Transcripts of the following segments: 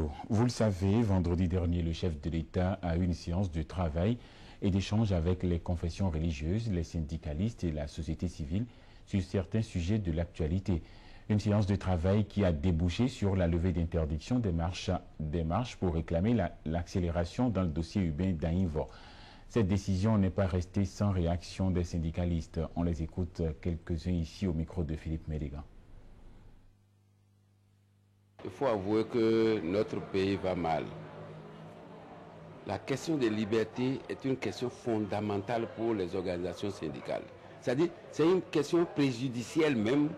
Bonjour. Vous le savez, vendredi dernier, le chef de l'État a eu une séance de travail et d'échange avec les confessions religieuses, les syndicalistes et la société civile sur certains sujets de l'actualité. Une séance de travail qui a débouché sur la levée d'interdiction des marches pour réclamer l'accélération dans le dossier urbain d'Aïnvor. Cette décision n'est pas restée sans réaction des syndicalistes. On les écoute quelques-uns ici au micro de Philippe Mélégan. Il faut avouer que notre pays va mal. La question des libertés est une question fondamentale pour les organisations syndicales. C'est-à-dire, c'est une question préjudicielle même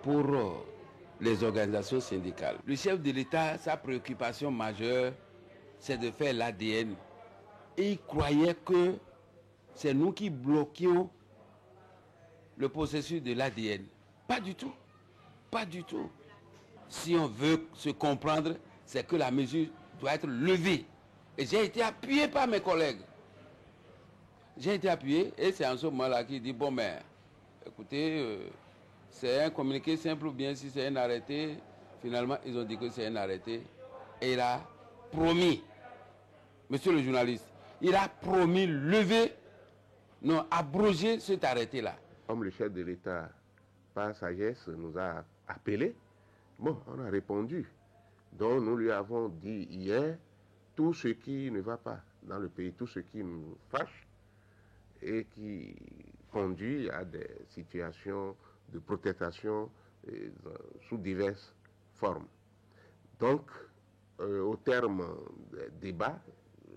pour les organisations syndicales. Le chef de l'État, sa préoccupation majeure, c'est de faire l'ADN. Et il croyait que c'est nous qui bloquions le processus de l'ADN. Pas du tout. Pas du tout. Si on veut se comprendre, c'est que la mesure doit être levée. Et j'ai été appuyé par mes collègues. J'ai été appuyé et c'est en ce moment-là qu'il dit, bon mais, écoutez, c'est un communiqué simple ou bien si c'est un arrêté. Finalement, ils ont dit que c'est un arrêté. Et il a promis, monsieur le journaliste, il a promis lever, non, abroger cet arrêté-là. Comme le chef de l'État, par sagesse, nous a appelés, bon, on a répondu. Donc nous lui avons dit hier tout ce qui ne va pas dans le pays, tout ce qui nous fâche et qui conduit à des situations de protestation sous diverses formes. Donc, au terme des débats,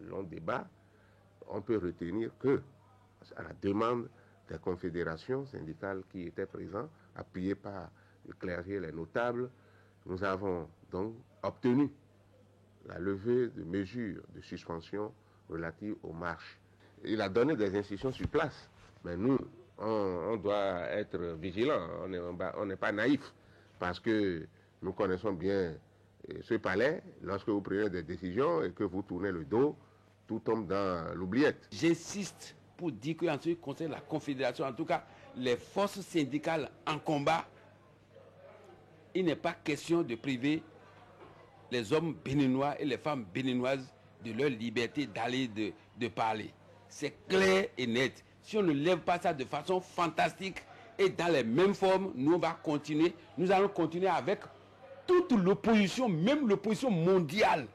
long débat, on peut retenir que, à la demande des confédérations syndicales qui étaient présentes, appuyées par le clergé et les notables, nous avons donc obtenu la levée de mesures de suspension relatives aux marches. Il a donné des instructions sur place, mais nous, on doit être vigilants, on n'est pas naïfs, parce que nous connaissons bien ce palais. Lorsque vous prenez des décisions et que vous tournez le dos, tout tombe dans l'oubliette. J'insiste pour dire qu'en ce qui concerne la Confédération, en tout cas les forces syndicales en combat, il n'est pas question de priver les hommes béninois et les femmes béninoises de leur liberté d'aller, de parler. C'est clair et net. Si on ne lève pas ça de façon fantastique et dans les mêmes formes, nous allons continuer avec toute l'opposition, même l'opposition mondiale,